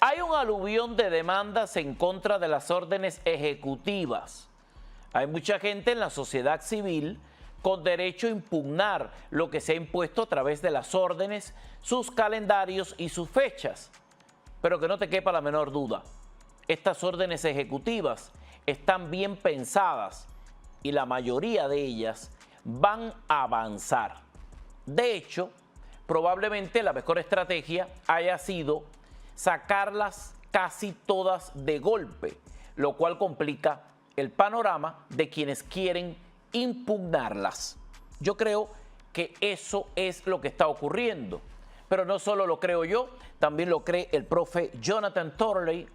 Hay un aluvión de demandas en contra de las órdenes ejecutivas. Hay mucha gente en la sociedad civil con derecho a impugnar lo que se ha impuesto a través de las órdenes, sus calendarios y sus fechas. Pero que no te quepa la menor duda, estas órdenes ejecutivas están bien pensadas y la mayoría de ellas van a avanzar. De hecho, probablemente la mejor estrategia haya sido sacarlas casi todas de golpe, lo cual complica el panorama de quienes quieren impugnarlas. Yo creo que eso es lo que está ocurriendo, pero no solo lo creo yo, también lo cree el profe Jonathan Turley,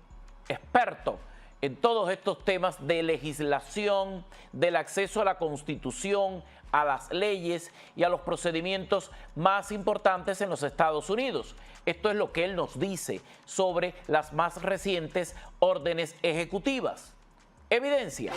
experto en todos estos temas de legislación, del acceso a la Constitución, a las leyes y a los procedimientos más importantes en los Estados Unidos. Esto es lo que él nos dice sobre las más recientes órdenes ejecutivas. Evidencia.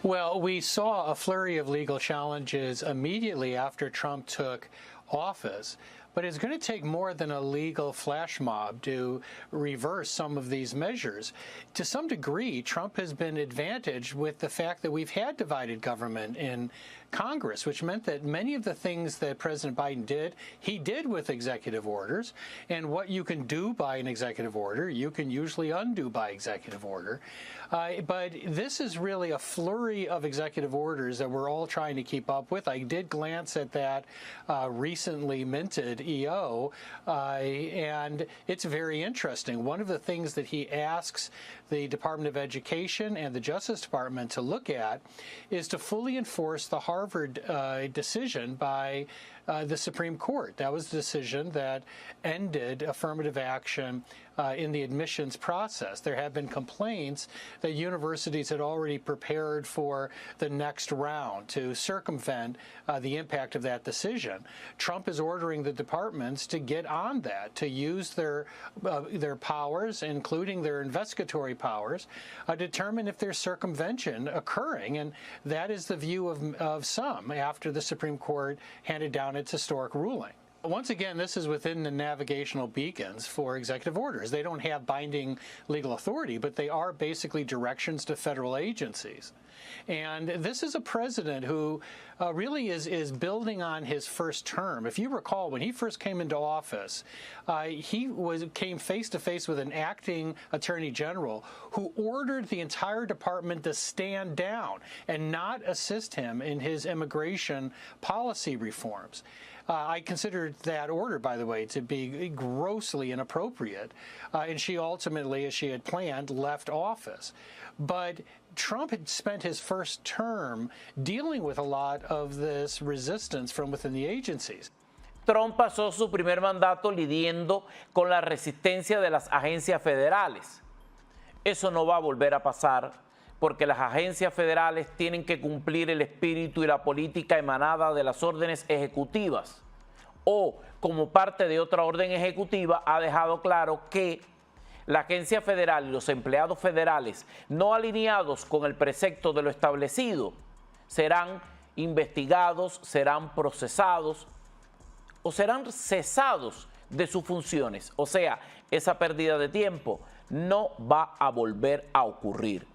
Well, we saw a flurry of legal challenges immediately after Trump took office. But it's going to take more than a legal flash mob to reverse some of these measures. To some degree, Trump has been advantaged with the fact that we've had divided government in Congress, which meant that many of the things that President Biden did, he did with executive orders. And what you can do by an executive order, you can usually undo by executive order. But this is really a flurry of executive orders that we're all trying to keep up with. I did glance at that recently minted EO, and it's very interesting. One of the things that he asks the Department of Education and the Justice Department to look at is to fully enforce the Harvard decision by the Supreme Court. That was the decision that ended affirmative action in the admissions process. There have been complaints that universities had already prepared for the next round to circumvent the impact of that decision. Trump is ordering the departments to get on that, to use their powers, including their investigatory powers, determine if there's circumvention occurring, and that is the view of some after the Supreme Court handed down its historic ruling. Once again, this is within the navigational beacons for executive orders. They don't have binding legal authority, but they are basically directions to federal agencies. And this is a president who really is building on his first term. If you recall, when he first came into office, he came face to face with an acting attorney general who ordered the entire department to stand down and not assist him in his immigration policy reforms. I considered that order, by the way, to be grossly inappropriate, and she ultimately, as she had planned, left office. But Trump had spent his first term dealing with a lot of this resistance from within the agencies. Trump pasó su primer mandato lidiando con la resistencia de las agencias federales. Eso no va a volver a pasar porque las agencias federales tienen que cumplir el espíritu y la política emanada de las órdenes ejecutivas, o como parte de otra orden ejecutiva ha dejado claro que la agencia federal y los empleados federales no alineados con el precepto de lo establecido serán investigados, serán procesados o serán cesados de sus funciones. O sea, esa pérdida de tiempo no va a volver a ocurrir.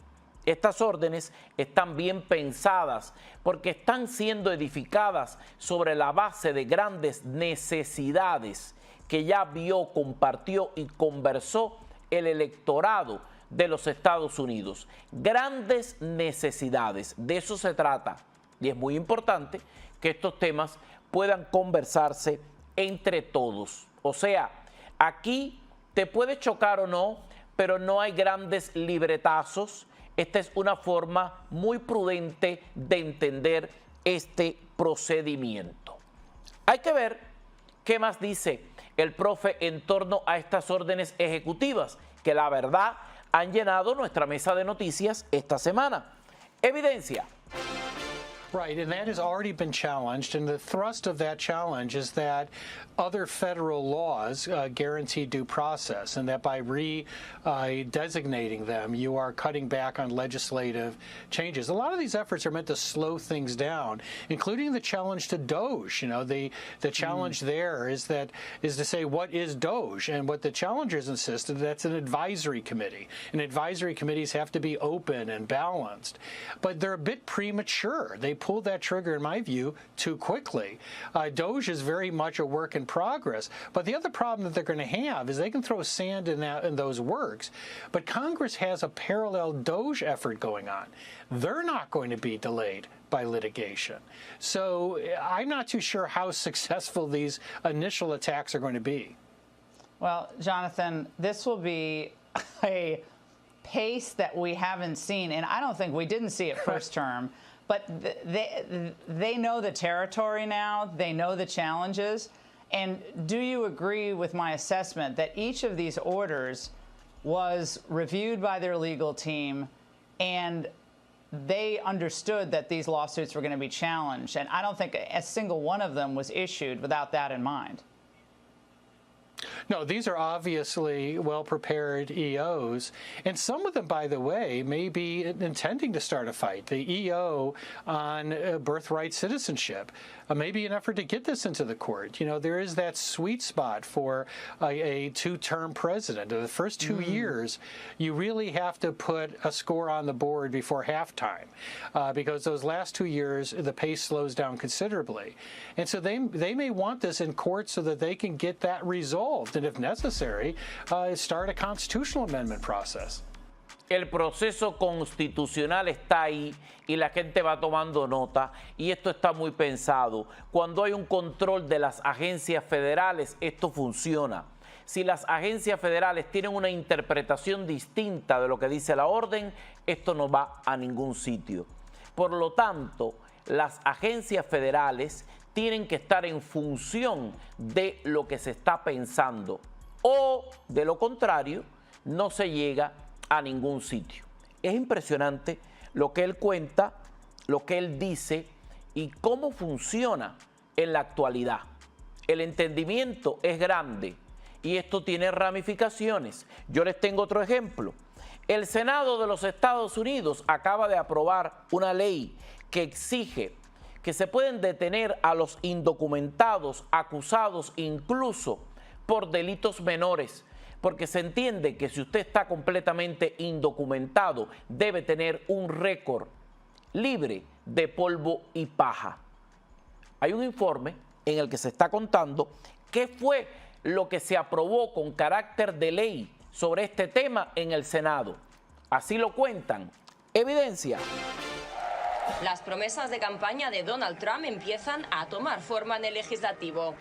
Estas órdenes están bien pensadas porque están siendo edificadas sobre la base de grandes necesidades que ya vio, compartió y conversó el electorado de los Estados Unidos. Grandes necesidades, de eso se trata. Y es muy importante que estos temas puedan conversarse entre todos. O sea, aquí te puede chocar o no, pero no hay grandes libretazos. Esta es una forma muy prudente de entender este procedimiento. Hay que ver qué más dice el profe en torno a estas órdenes ejecutivas, que la verdad han llenado nuestra mesa de noticias esta semana. Evidencia. Right, and that has already been challenged, and the thrust of that challenge is that other federal laws guarantee due process, and that by designating them, you are cutting back on legislative changes. A lot of these efforts are meant to slow things down, including the challenge to DOJ. You know, the challenge there is to say, what is DOJ? And what the challengers insisted, that's an advisory committee, and advisory committees have to be open and balanced, but they're a bit premature. They pulled that trigger, in my view, too quickly. DOJ is very much a work in progress, but the other problem that they're going to have is they can throw sand in those works, but Congress has a parallel DOJ effort going on. They're not going to be delayed by litigation. So I'm not too sure how successful these initial attacks are going to be. Well, Jonathan, this will be a pace that we haven't seen, and I don't think we didn't see it first term. But they know the territory now. They know the challenges. And do you agree with my assessment that each of these orders was reviewed by their legal team and they understood that these lawsuits were going to be challenged? And I don't think a single one of them was issued without that in mind. No, these are obviously well-prepared EOs, and some of them, by the way, may be intending to start a fight. The EO on birthright citizenship may be an effort to get this into the court. You know, there is that sweet spot for a two-term president. In the first 2 years, you really have to put a score on the board before halftime, because those last 2 years, the pace slows down considerably. And so they may want this in court so that they can get that resolved, and if necessary, start a constitutional amendment process. El proceso constitucional está ahí y la gente va tomando nota, y esto está muy pensado. Cuando hay un control de las agencias federales, esto funciona. Si las agencias federales tienen una interpretación distinta de lo que dice la orden, esto no va a ningún sitio. Por lo tanto, las agencias federales tienen que estar en función de lo que se está pensando, o de lo contrario, no se llega a ningún sitio. Es impresionante lo que él cuenta, lo que él dice y cómo funciona en la actualidad. El entendimiento es grande y esto tiene ramificaciones. Yo les tengo otro ejemplo. El Senado de los Estados Unidos acaba de aprobar una ley que exige que se pueden detener a los indocumentados acusados incluso por delitos menores, porque se entiende que si usted está completamente indocumentado, debe tener un récord libre de polvo y paja. Hay un informe en el que se está contando qué fue lo que se aprobó con carácter de ley sobre este tema en el Senado. Así lo cuentan. Evidencia. Las promesas de campaña de Donald Trump empiezan a tomar forma en el legislativo.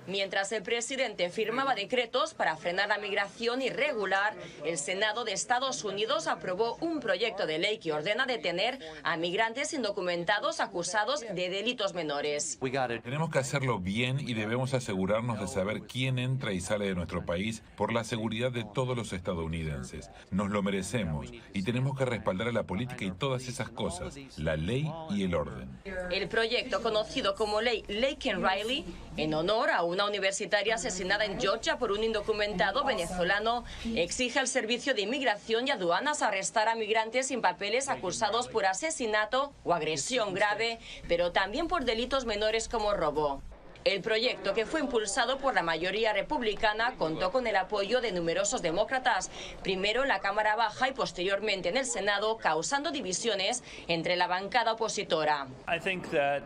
Mientras el presidente firmaba decretos para frenar la migración irregular, el Senado de Estados Unidos aprobó un proyecto de ley que ordena detener a migrantes indocumentados acusados de delitos menores. Tenemos que hacerlo bien y debemos asegurarnos de saber quién entra y sale de nuestro país por la seguridad de todos los estadounidenses. Nos lo merecemos y tenemos que respaldar a la política y todas esas cosas, la ley y el orden. El proyecto, conocido como Ley Laken Riley, en honor a una universitaria asesinada en Georgia por un indocumentado venezolano, exige al Servicio de Inmigración y Aduanas arrestar a migrantes sin papeles acusados por asesinato o agresión grave, pero también por delitos menores como robo. El proyecto, que fue impulsado por la mayoría republicana, contó con el apoyo de numerosos demócratas, primero en la Cámara Baja y posteriormente en el Senado, causando divisiones entre la bancada opositora.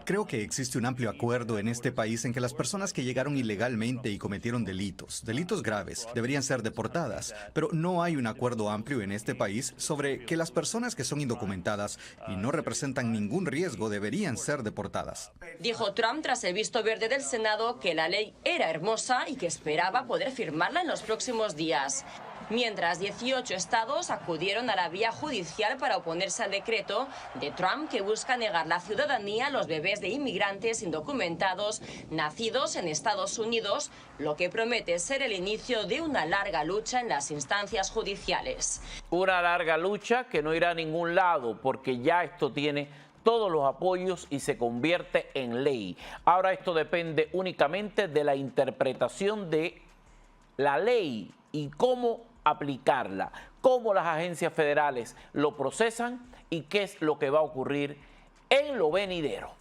Creo que existe un amplio acuerdo en este país en que las personas que llegaron ilegalmente y cometieron delitos graves, deberían ser deportadas, pero no hay un acuerdo amplio en este país sobre que las personas que son indocumentadas y no representan ningún riesgo deberían ser deportadas. Dijo Trump tras el visto verde del Senado que la ley era hermosa y que esperaba poder firmarla en los próximos días. Mientras 18 estados acudieron a la vía judicial para oponerse al decreto de Trump que busca negar la ciudadanía a los bebés de inmigrantes indocumentados nacidos en Estados Unidos, lo que promete ser el inicio de una larga lucha en las instancias judiciales. Una larga lucha que no irá a ningún lado porque ya esto tiene todos los apoyos y se convierte en ley. Ahora esto depende únicamente de la interpretación de la ley y cómo aplicarla, cómo las agencias federales lo procesan y qué es lo que va a ocurrir en lo venidero.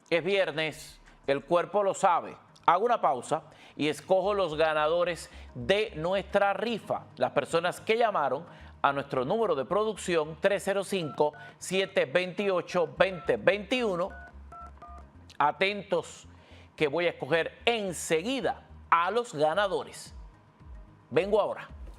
Es viernes, el cuerpo lo sabe. Hago una pausa y escojo los ganadores de nuestra rifa, las personas que llamaron a nuestro número de producción 305-728-2021. Atentos que voy a escoger enseguida a los ganadores. Vengo ahora.